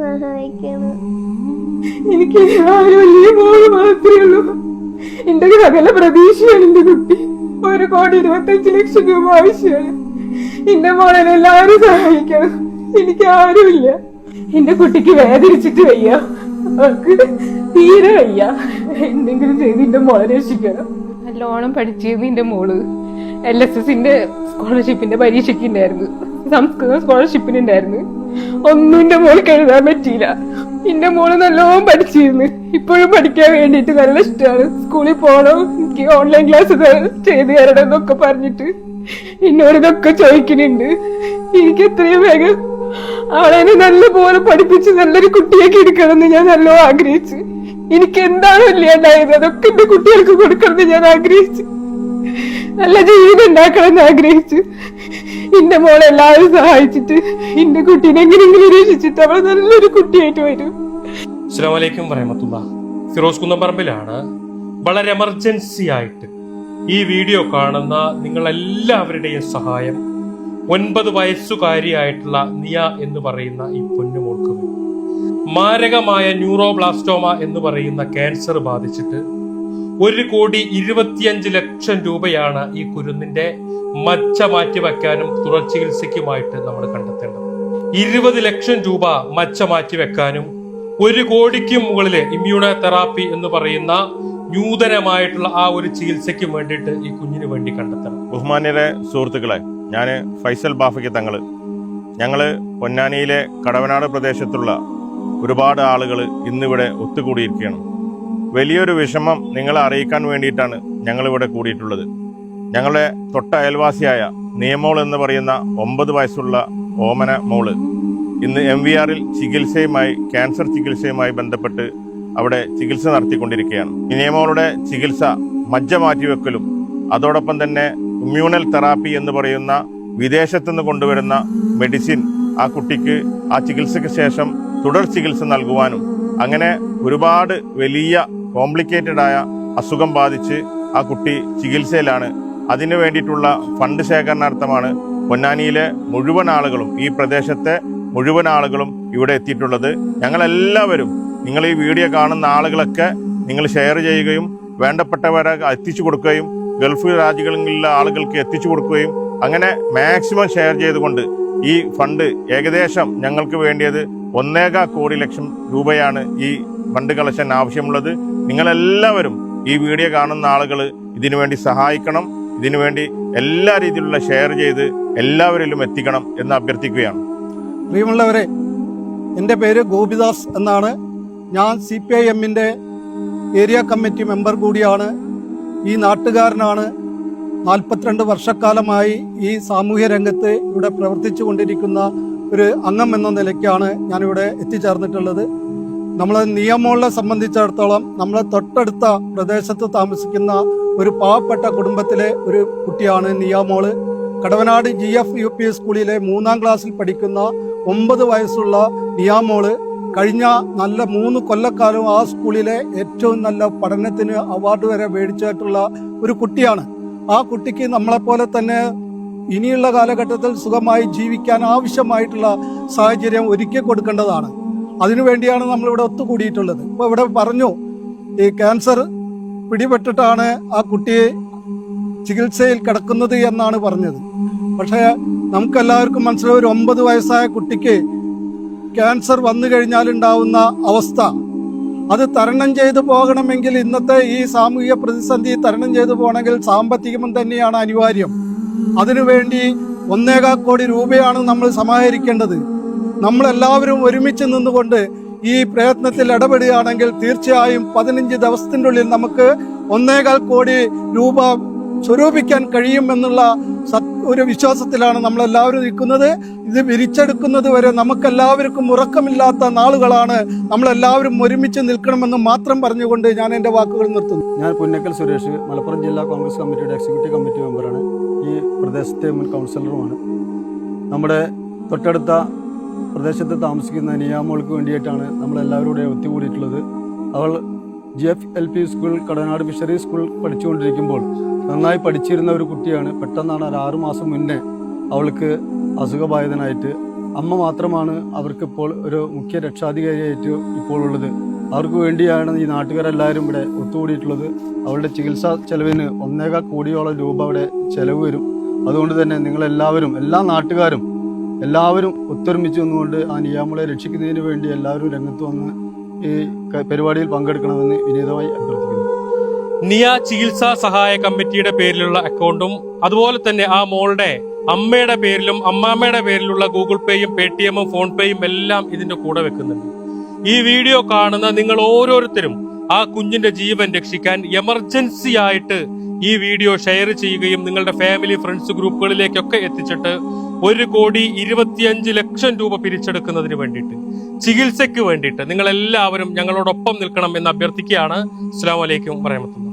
സഹായിക്കണം. എനിക്ക് ആരുമില്ല, മോള് മാത്രമേ ഉള്ളൂ. എന്റെ സകല പ്രതീക്ഷയാണ് എന്റെ കുട്ടി. 1,25,00,000 രൂപ ആവശ്യമാണ്. എന്റെ മോളെ എല്ലാവരും സഹായിക്കണം. എനിക്ക് ആരുമില്ല. എന്റെ കുട്ടിക്ക് വേദനിച്ചിട്ട് വയ്യ, അവർക്ക് തീരെ വയ്യ. എന്തെങ്കിലും ചെയ്ത് എന്റെ മോളെ രക്ഷിക്കണം. നല്ലോണം പഠിച്ചിരുന്നു എന്റെ മോള്. LSSന്റെ സ്കോളർഷിപ്പിന്റെ പരീക്ഷയ്ക്ക് ഉണ്ടായിരുന്നു, സംസ്കൃത സ്കോളർഷിപ്പിനുണ്ടായിരുന്നു. ഒന്നും എന്റെ മോൾക്ക് എഴുതാൻ പറ്റിയില്ല. എന്റെ മോള് നല്ലോണം പഠിച്ചിരുന്നു. ഇപ്പോഴും പഠിക്കാൻ വേണ്ടിട്ട് നല്ല ഇഷ്ടമാണ്. സ്കൂളിൽ പോകണം, എനിക്ക് ഓൺലൈൻ ക്ലാസ് ചെയ്ത് തരണം എന്നൊക്കെ പറഞ്ഞിട്ട് എന്നോട് ഇതൊക്കെ ചോദിക്കുന്നുണ്ട്. എനിക്ക് എത്രയും വേഗം അവളെ നല്ലപോലെ പഠിപ്പിച്ച് നല്ലൊരു കുട്ടിയൊക്കെ എടുക്കണമെന്ന് ഞാൻ നല്ലോണം ആഗ്രഹിച്ചു. എനിക്ക് എന്താണോ ഇല്ലാണ്ടായത് അതൊക്കെ എന്റെ കുട്ടികൾക്ക് കൊടുക്കണമെന്ന് ഞാൻ ആഗ്രഹിച്ചു. നല്ല ജീവിതം ഉണ്ടാക്കണമെന്ന് ആഗ്രഹിച്ചു. എന്റെ മോളെ എല്ലാവരും സഹായിച്ചിട്ട് എന്റെ കുട്ടീനെ എങ്ങനെയെങ്കിലും രക്ഷിച്ചിട്ട് അവളെ നല്ലൊരു കുട്ടിയായിട്ട് വരും. അസ്സലാമു അലൈക്കും വറഹ്മത്തുള്ളാഹി. ഫിറോസ് കുന്നംപറമ്പിലാണ്. വളരെ എമർജൻസി ആയിട്ട് ഈ വീഡിയോ കാണുന്ന നിങ്ങളെല്ലാവരുടെയും സഹായം 9 വയസ്സുകാരിയായിട്ടുള്ള നിയ എന്ന് പറയുന്ന ഈ പൊന്നുമോൾക്ക് മാരകമായ ന്യൂറോബ്ലാസ്റ്റോമ എന്ന് പറയുന്ന ക്യാൻസർ ബാധിച്ചിട്ട് 1,25,00,000 രൂപയാണ് ഈ കുരുന്നിന്റെ മച്ച മാറ്റിവെക്കാനും തുടർ ചികിത്സയ്ക്കുമായിട്ട് നമ്മൾ കണ്ടെത്തേണ്ടത്. 20 ലക്ഷം രൂപ മച്ച മാറ്റിവെക്കാനും 1 കോടിക്ക് മുകളിൽ ഇമ്മ്യൂണോ തെറാപ്പി എന്ന് പറയുന്ന നൂതനമായിട്ടുള്ള ആ ഒരു ചികിത്സയ്ക്കും വേണ്ടിയിട്ട് ഈ കുഞ്ഞിന് വേണ്ടി കണ്ടെത്തണം. ബഹുമാന്യരെ സുഹൃത്തുക്കളെ, ഞാൻ ഫൈസൽ ബാഫയ്ക്ക് തങ്ങൾ. ഞങ്ങൾ പൊന്നാനിയിലെ കടവനാട് പ്രദേശത്തുള്ള ഒരുപാട് ആളുകൾ ഇന്നിവിടെ ഒത്തുകൂടിയിരിക്കുകയാണ്. വലിയൊരു വിഷമം നിങ്ങളെ അറിയിക്കാൻ വേണ്ടിയിട്ടാണ് ഞങ്ങളിവിടെ കൂടിയിട്ടുള്ളത്. ഞങ്ങളുടെ തൊട്ട അയൽവാസിയായ നിയമോൾ എന്ന് പറയുന്ന 9 വയസ്സുള്ള ഓമന മോള് ഇന്ന് MVRൽ ചികിത്സയുമായി, ക്യാൻസർ ചികിത്സയുമായി ബന്ധപ്പെട്ട് അവിടെ ചികിത്സ നടത്തിക്കൊണ്ടിരിക്കുകയാണ്. നിയമോളുടെ ചികിത്സ മജ്ജ മാറ്റിവെക്കലും അതോടൊപ്പം തന്നെ ഇമ്മ്യൂണൽ തെറാപ്പി എന്ന് പറയുന്ന വിദേശത്തുനിന്ന് കൊണ്ടുവരുന്ന മെഡിസിൻ ആ കുട്ടിക്ക് ആ ചികിത്സയ്ക്ക് ശേഷം തുടർ ചികിത്സ നൽകുവാനും, അങ്ങനെ ഒരുപാട് വലിയ കോംപ്ലിക്കേറ്റഡ് ആയ അസുഖം ബാധിച്ച് ആ കുട്ടി ചികിത്സയിലാണ്. അതിനു വേണ്ടിയിട്ടുള്ള ഫണ്ട് ശേഖരണാർത്ഥമാണ് പൊന്നാനിയിലെ മുഴുവൻ ആളുകളും, ഈ പ്രദേശത്തെ മുഴുവൻ ആളുകളും ഇവിടെ എത്തിയിട്ടുള്ളത്. ഞങ്ങളെല്ലാവരും, നിങ്ങൾ ഈ വീഡിയോ കാണുന്ന ആളുകളൊക്കെ നിങ്ങൾ ഷെയർ ചെയ്യുകയും വേണ്ടപ്പെട്ടവരെ എത്തിച്ചു കൊടുക്കുകയും ഗൾഫ് രാജ്യങ്ങളിലുള്ള ആളുകൾക്ക് എത്തിച്ചു കൊടുക്കുകയും അങ്ങനെ മാക്സിമം ഷെയർ ചെയ്തുകൊണ്ട് ഈ ഫണ്ട് ഏകദേശം ഞങ്ങൾക്ക് വേണ്ടിയത് 1.25 കോടി രൂപയാണ് ഈ ഫണ്ട് കളക്ഷൻ ആവശ്യമുള്ളത്. നിങ്ങളെല്ലാവരും ഈ വീഡിയോ കാണുന്ന ആളുകൾ ഇതിനുവേണ്ടി സഹായിക്കണം. ഇതിനുവേണ്ടി എല്ലാ രീതിയിലുള്ള ഷെയർ ചെയ്ത് എല്ലാവരിലും എത്തിക്കണം എന്ന് അഭ്യർത്ഥിക്കുകയാണ്. പ്രിയമുള്ളവരെ, എൻ്റെ പേര് ഗോപിദാസ് എന്നാണ്. ഞാൻ CPIMന്റെ ഏരിയ കമ്മിറ്റി മെമ്പർ കൂടിയാണ്. ഈ നാട്ടുകാരനാണ്. 42 വർഷക്കാലമായി ഈ സാമൂഹ്യ രംഗത്ത് ഇവിടെ പ്രവർത്തിച്ചു കൊണ്ടിരിക്കുന്ന ഒരു അംഗം എന്ന നിലയ്ക്കാണ് ഞാനിവിടെ എത്തിച്ചേർന്നിട്ടുള്ളത്. നമ്മൾ നിയമോളെ സംബന്ധിച്ചിടത്തോളം നമ്മളെ തൊട്ടടുത്ത പ്രദേശത്ത് താമസിക്കുന്ന ഒരു പാവപ്പെട്ട കുടുംബത്തിലെ ഒരു കുട്ടിയാണ് നിയമോള്. കടവനാട് GF UP സ്കൂളിലെ 3ാം ക്ലാസ്സിൽ പഠിക്കുന്ന 9 വയസ്സുള്ള നിയാമോള് കഴിഞ്ഞ നല്ല 3 കൊല്ലക്കാലം ആ സ്കൂളിലെ ഏറ്റവും നല്ല പഠനത്തിന് അവാർഡ് വരെ മേടിച്ചിട്ടുള്ള ഒരു കുട്ടിയാണ്. ആ കുട്ടിക്ക് നമ്മളെപ്പോലെ തന്നെ ഇനിയുള്ള കാലഘട്ടത്തിൽ സുഖമായി ജീവിക്കാൻ ആവശ്യമായിട്ടുള്ള സാഹചര്യം ഒരുക്കി കൊടുക്കേണ്ടതാണ്. അതിനുവേണ്ടിയാണ് നമ്മളിവിടെ ഒത്തുകൂടിയിട്ടുള്ളത്. ഇപ്പോൾ ഇവിടെ പറഞ്ഞു, ഈ ക്യാൻസർ പിടിപെട്ടിട്ടാണ് ആ കുട്ടിയെ ചികിത്സയിൽ കിടക്കുന്നത് എന്നാണ് പറഞ്ഞത്. പക്ഷേ നമുക്കെല്ലാവർക്കും മനസ്സിലാവും, ഒരു 9 വയസ്സായ കുട്ടിക്ക് ക്യാൻസർ വന്നു കഴിഞ്ഞാൽ ഉണ്ടാവുന്ന അവസ്ഥ, അത് തരണം ചെയ്തു പോകണമെങ്കിൽ, ഇന്നത്തെ ഈ സാമൂഹിക പ്രതിസന്ധി തരണം ചെയ്തു പോകണമെങ്കിൽ സാമ്പത്തികം തന്നെയാണ് അനിവാര്യം. അതിനുവേണ്ടി 1.25 കോടി രൂപയാണ് നമ്മൾ സമാഹരിക്കേണ്ടത്. നമ്മളെല്ലാവരും ഒരുമിച്ച് നിന്നുകൊണ്ട് ഈ പ്രയത്നത്തിൽ ഇടപെടുകയാണെങ്കിൽ തീർച്ചയായും 15 ദിവസത്തിൻ്റെ ഉള്ളിൽ നമുക്ക് 1.25 കോടി രൂപ സ്വരൂപിക്കാൻ കഴിയുമെന്നുള്ള ഒരു വിശ്വാസത്തിലാണ് നമ്മളെല്ലാവരും നിൽക്കുന്നത്. ഇത് വിരിച്ചെടുക്കുന്നത് വരെ നമുക്കെല്ലാവർക്കും ഉറക്കമില്ലാത്ത നാളുകളാണ്. നമ്മളെല്ലാവരും ഒരുമിച്ച് നിൽക്കണമെന്ന് മാത്രം പറഞ്ഞുകൊണ്ട് ഞാൻ എൻ്റെ വാക്കുകൾ നിർത്തുന്നു. ഞാൻ പുന്നക്കൽ സുരേഷ്, മലപ്പുറം ജില്ലാ കോൺഗ്രസ് കമ്മിറ്റിയുടെ എക്സിക്യൂട്ടീവ് കമ്മിറ്റി മെമ്പറാണ്. ഈ പ്രദേശത്തെ മുൻ കൗൺസിലറുമാണ്. നമ്മുടെ തൊട്ടടുത്ത പ്രദേശത്ത് താമസിക്കുന്ന നിയാമോൾക്ക് വേണ്ടിയിട്ടാണ് നമ്മളെല്ലാവരും കൂടെ ഒത്തുകൂടിയിട്ടുള്ളത്. അവൾ GFLP school, Kadanad fishery school പഠിച്ചുകൊണ്ടിരിക്കുമ്പോൾ നന്നായി പഠിച്ചിരുന്ന ഒരു കുട്ടിയാണ്. പെട്ടെന്നാണ് ഒരു 6 മാസം മുന്നേ അവൾക്ക് അസുഖബാധിതനായിട്ട് അമ്മ മാത്രമാണ് അവർക്കിപ്പോൾ ഒരു മുഖ്യ രക്ഷാധികാരിയായിട്ട് ഇപ്പോൾ ഉള്ളത്. അവർക്ക് വേണ്ടിയാണ് ഈ നാട്ടുകാരെല്ലാവരും ഇവിടെ ഒത്തുകൂടിയിട്ടുള്ളത്. അവരുടെ ചികിത്സാ ചെലവിന് 1.25 കോടിയോളം രൂപ അവിടെ ചെലവ് വരും. അതുകൊണ്ട് തന്നെ നിങ്ങളെല്ലാവരും, എല്ലാ നാട്ടുകാരും എല്ലാവരും ഒത്തൊരുമിച്ച് നിന്നുകൊണ്ട് ആ നിയാമോളെ രക്ഷിക്കുന്നതിന് വേണ്ടി എല്ലാവരും രംഗത്ത് വന്ന് ഈ പരിപാടിയിൽ പങ്കെടുക്കണമെന്ന് വിനീതമായി അഭ്യർത്ഥിക്കുന്നു. നിയ ചികിത്സാ സഹായ കമ്മിറ്റിയുടെ പേരിലുള്ള അക്കൗണ്ടും അതുപോലെ തന്നെ ആ മോളുടെ അമ്മയുടെ പേരിലും അമ്മാമ്മയുടെ പേരിലുള്ള ഗൂഗിൾ പേയും പേടിഎമ്മും ഫോൺ പേയും എല്ലാം ഇതിന്റെ കൂടെ വെക്കുന്നുണ്ട്. ഈ വീഡിയോ കാണുന്ന നിങ്ങൾ ഓരോരുത്തരും ആ കുഞ്ഞിന്റെ ജീവൻ രക്ഷിക്കാൻ എമർജൻസി ആയിട്ട് ഈ വീഡിയോ ഷെയർ ചെയ്യുകയും നിങ്ങളുടെ ഫാമിലി ഫ്രണ്ട്സ് ഗ്രൂപ്പുകളിലേക്കൊക്കെ എത്തിച്ചിട്ട് 1,25,00,000 രൂപ പിരിച്ചെടുക്കുന്നതിന് വേണ്ടിയിട്ട്, ചികിത്സയ്ക്ക് വേണ്ടിയിട്ട് നിങ്ങൾ എല്ലാവരും ഞങ്ങളോടൊപ്പം നിൽക്കണം എന്ന് അഭ്യർത്ഥിക്കുകയാണ്. അസ്സലാമു അലൈക്കും വറഹ്മത്തുള്ളാഹി.